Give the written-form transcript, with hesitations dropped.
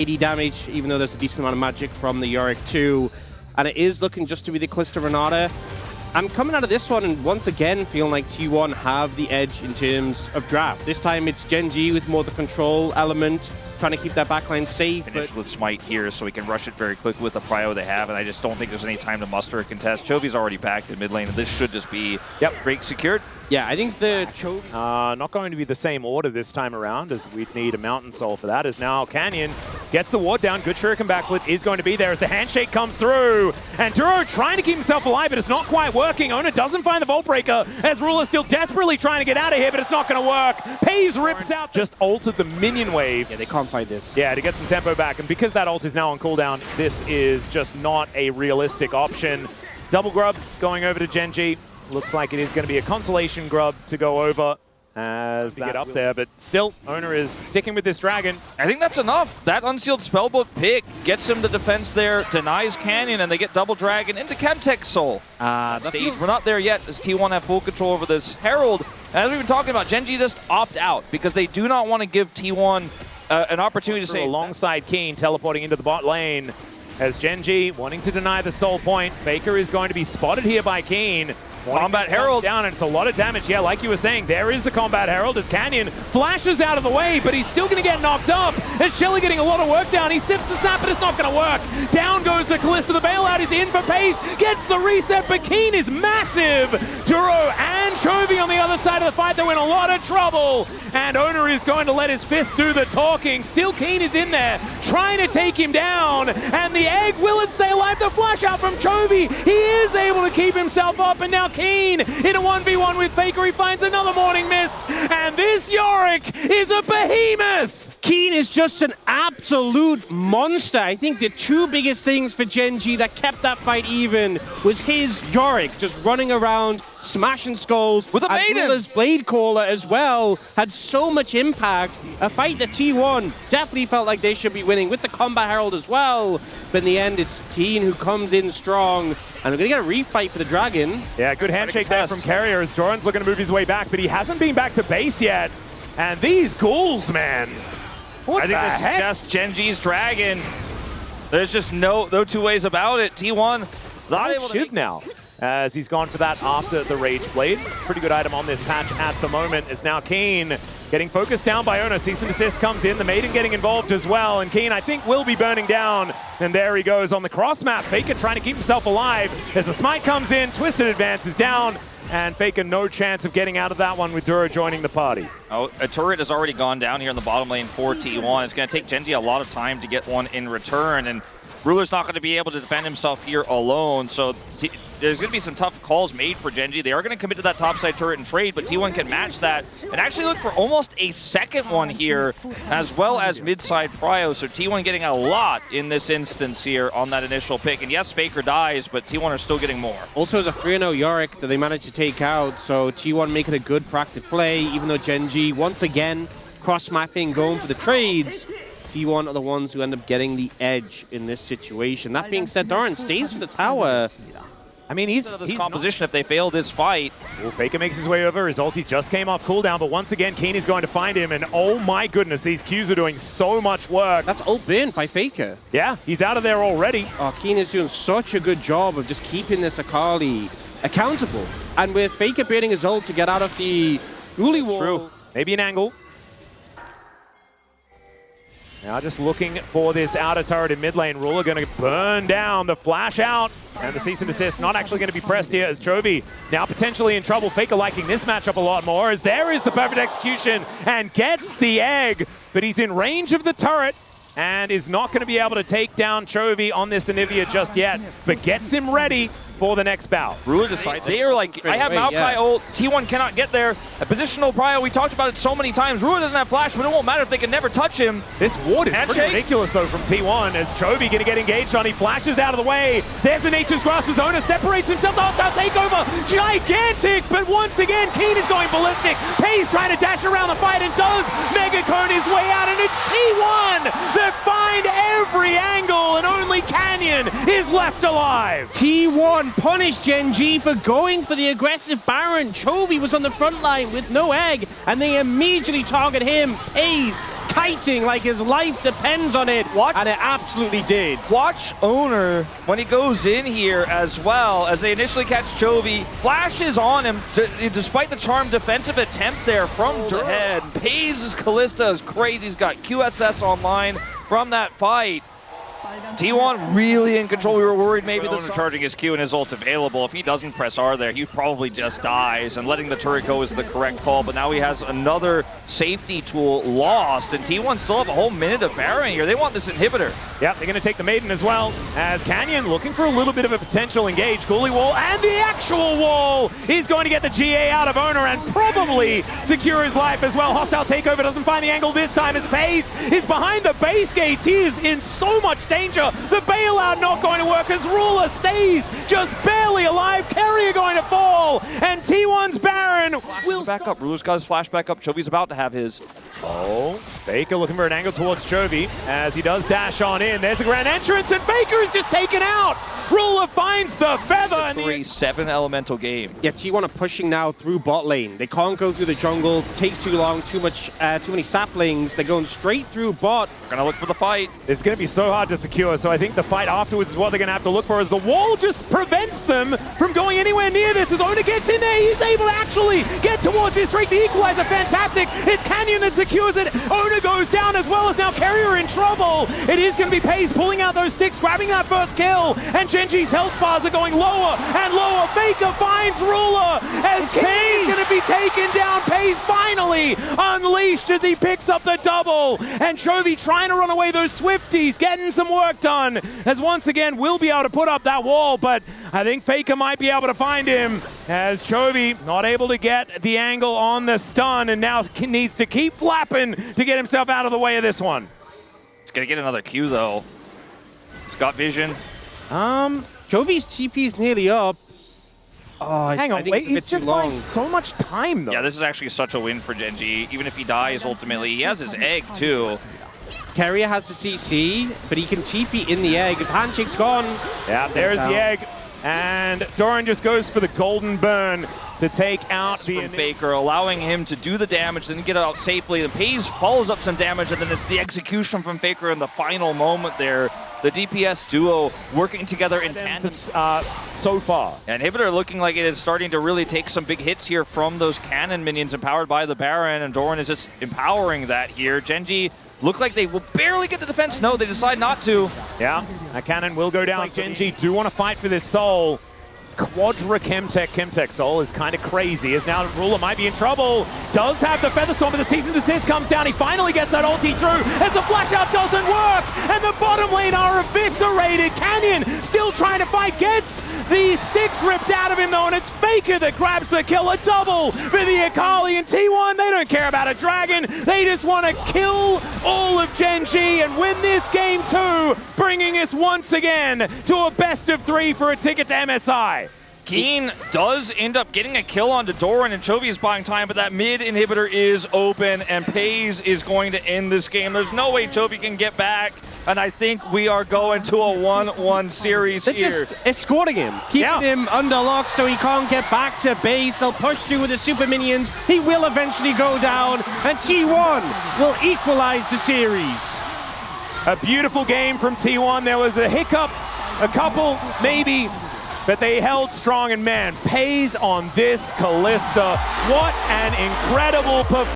80 damage, even though there's a decent amount of magic from the Yorick too. And it is looking just to be the Callisto Renata. I'm coming out of this one and once again feeling like T1 have the edge in terms of draft. This time it's Gen G with more the control element, trying to keep that backline safe. Finish with Smite here so we can rush it very quickly with the prio they have, and I just don't think there's any time to muster a contest. Chovy's already backed in mid lane, and this should just be break secured. Yeah, I think the Chovy... not going to be the same order this time around, as we'd need a Mountain Soul for that, as now Canyon gets the ward down. Good shuriken backflip is going to be there as the handshake comes through. And Duro trying to keep himself alive, but it's not quite working. Ona doesn't find the Vault Breaker, as Ruler still desperately trying to get out of here, but it's not going to work. Pays rips out, just altered the minion wave. Yeah, they can't fight this. Yeah, to get some tempo back, and because that ult is now on cooldown, this is just not a realistic option. Double grubs going over to Gen G. Looks like it is going to be a consolation grub to go over as they get up there, but still, Ona is sticking with this dragon. I think that's enough. That unsealed spellbook pick gets him the defense there, denies Canyon, and they get double dragon into Chemtech's soul. We're not there yet as T1 have full control over this Herald. As we've been talking about, Gen G just opt out because they do not want to give T1 an opportunity to say alongside Keen teleporting into the bot lane as Gen G wanting to deny the soul point. Faker is going to be spotted here by Keen. Combat Herald down, and it's a lot of damage. Yeah, like you were saying, there is the Combat Herald as Canyon flashes out of the way, but he's still going to get knocked up. As Shelly getting a lot of work down, he sips the sap, but it's not going to work. Down goes the Callisto. The bailout is in for Pace, gets the reset, but Keen is massive. Duro and Chovy on the other side of the fight, they're in a lot of trouble. And Ona is going to let his fist do the talking. Still Keen is in there, trying to take him down. And the egg, will it stay alive? The flash out from Chovy. He is able to keep himself up, and now Keen in a 1v1 with Faker. He finds another Morning Mist, and this Yorick is a behemoth! Keen is just an absolute monster. I think the two biggest things for Gen G that kept that fight even was his Yorick just running around, smashing skulls. With a maiden! Ruler's Blade Caller as well had so much impact. A fight that T1 definitely felt like they should be winning with the Combat Herald as well. But in the end, it's Keen who comes in strong. And we're going to get a refight for the Dragon. Yeah, good handshake there from Carrier as Doran's looking to move his way back, but he hasn't been back to base yet. And these ghouls, man. I think this is just Gen G's Dragon. There's just no two ways about it. T1 not able to Shiv now, as he's gone for that after the Rage Blade. Pretty good item on this patch at the moment. Is now Keen getting focused down by Ona. Cease and desist comes in. The Maiden getting involved as well. And Keen, I think, will be burning down. And there he goes on the cross map. Faker trying to keep himself alive. As the smite comes in, Twisted Advance is down. And Faker no chance of getting out of that one with Duro joining the party. Oh, a turret has already gone down here in the bottom lane for T1. It's going to take Gen G a lot of time to get one in return. And Ruler's not going to be able to defend himself here alone. So there's going to be some tough calls made for Gen G. They are going to commit to that topside turret and trade, but T1 can match that and actually look for almost a second one here, as well as mid-side prio. So T1 getting a lot in this instance here on that initial pick. And yes, Faker dies, but T1 are still getting more. Also, it's a 3-0 Yorick that they managed to take out, so T1 making a good proactive play, even though Gen G, once again, cross-mapping, going for the trades. T1 are the ones who end up getting the edge in this situation. That being said, Doran stays for the tower. I mean, he's composition if they fail this fight. Well, Faker makes his way over. His ulti just came off cooldown, but once again, Keen is going to find him. And oh my goodness, these Qs are doing so much work. That's ult burn by Faker. Yeah, he's out of there already. Oh, Keen is doing such a good job of just keeping this Akali accountable. And with Faker burning his ult to get out of the Uli wall. True. Maybe an angle. Now just looking for this outer turret in mid lane. Ruler going to burn down the flash out. And the cease and desist not actually going to be pressed here as Chovy now potentially in trouble. Faker liking this matchup a lot more as there is the perfect execution and gets the egg. But he's in range of the turret and is not going to be able to take down Chovy on this Anivia just yet, but gets him ready for the next bout. Ruler decides they are like, I have Maokai ult, T1 cannot get there. A positional prio, we talked about it so many times. Ruler doesn't have flash, but it won't matter if they can never touch him. This ward is pretty ridiculous though from T1 as Chovy gonna get engaged on. He flashes out of the way. There's a Nature's Grasp as Ona separates himself. The hostile takeover, gigantic, but once again, Keen is going ballistic. Pay's trying to dash around the fight and does Mega Cone his way out, and it's T1 that find every angle, and only Canyon is left alive. T1 punished Gen G for going for the aggressive Baron. Chovy was on the front line with no egg, and they immediately target him. Ace kiting like his life depends on it, and it absolutely did. Watch Owner when he goes in here as well, as they initially catch Chovy, flashes on him despite the charmed defensive attempt there from Durhead. Pays' Callista is crazy. He's got QSS online from that fight. T1 really in control. We were worried maybe the charging his Q and his ult available. If he doesn't press R there, he probably just dies, and letting the turret go is the correct call. But now he has another safety tool lost, and T1 still have a whole minute of Baron here. They want this inhibitor. Yep, they're going to take the Maiden as well, as Canyon looking for a little bit of a potential engage. Ghoulie wall and the actual wall. He's going to get the GA out of Owner and probably secure his life as well. Hostile takeover doesn't find the angle this time as FaZe is behind the base gates. He is in so much danger. The bailout not going to work as Ruler stays just barely alive. Carrier going to fall, and T1's Baron will back up. Ruler's got his flash back up. Chovy's about to have his. Oh, Faker looking for an angle towards Chovy as he does dash on in. There's a grand entrance, and Faker is just taken out. Ruler finds the feather. And 3-7 elemental game. Yeah, T1 are pushing now through bot lane. They can't go through the jungle. Takes too long. Too many saplings. They're going straight through bot. Gonna look for the fight. It's going to be so hard to secure, so I think the fight afterwards is what they're going to have to look for, as the wall just prevents them from going anywhere near this. As Owner gets in there, he's able to actually get towards his streak. The equalizer, fantastic. It's Canyon that secures it. Owner goes down as well, as now Carrier in trouble. It is going to be FaZe pulling out those sticks, grabbing that first kill, and Genji's health bars are going lower and lower. Faker finds Ruler as FaZe going to be taken down. FaZe finally unleashed as he picks up the double, and Chovy trying to run away those Swifties, getting some work done, as once again will be able to put up that wall, but I think Faker might be able to find him, as Chovy not able to get the angle on the stun, and now needs to keep flapping to get himself out of the way of this one. It's gonna get another Q though. It's got vision. Jovi's TP is nearly up. Oh, hang on, wait, he's just buying long. so much time though. Yeah, this is actually such a win for Genji. Even if he dies ultimately, he has his egg too. Carrier has the CC, but he can TP in the egg. If Handshake's gone. Yeah, there's the egg. And Doran just goes for the golden burn to take out the Faker, allowing him to do the damage, then get out safely. The FaZe follows up some damage, and then it's the execution from Faker in the final moment there. The DPS duo working together in tandem so far. And Inhibitor looking like it is starting to really take some big hits here from those cannon minions empowered by the Baron, and Doran is just empowering that here. Genji look like they will barely get the defense. No, they decide not to. Yeah, a cannon will go down. Genji do want to fight for this soul. Quadra Chemtech soul is kind of crazy, as now Ruler might be in trouble. Does have the Featherstorm, but the Cease and Desist comes down. He finally gets that ulti through, as the flash out doesn't work, and the bottom lane are eviscerated. Canyon still trying to fight, gets the sticks ripped out of him though, and it's Faker that grabs the kill. A double for the Akali, and T1, they don't care about a dragon. They just want to kill all of Genji and win this game too, bringing us once again to a best of 3 for a ticket to MSI. Keen does end up getting a kill onto Doran, and Chovy is buying time, but that mid inhibitor is open, and FaZe is going to end this game. There's no way Chovy can get back, and I think we are going to a 1-1 series They're here. just escorting him, keeping him under lock so he can't get back to base. They'll push through with the super minions. He will eventually go down, and T1 will equalize the series. A beautiful game from T1. There was a hiccup, a couple maybe, but they held strong, and man, pays on this Callista. What an incredible performance.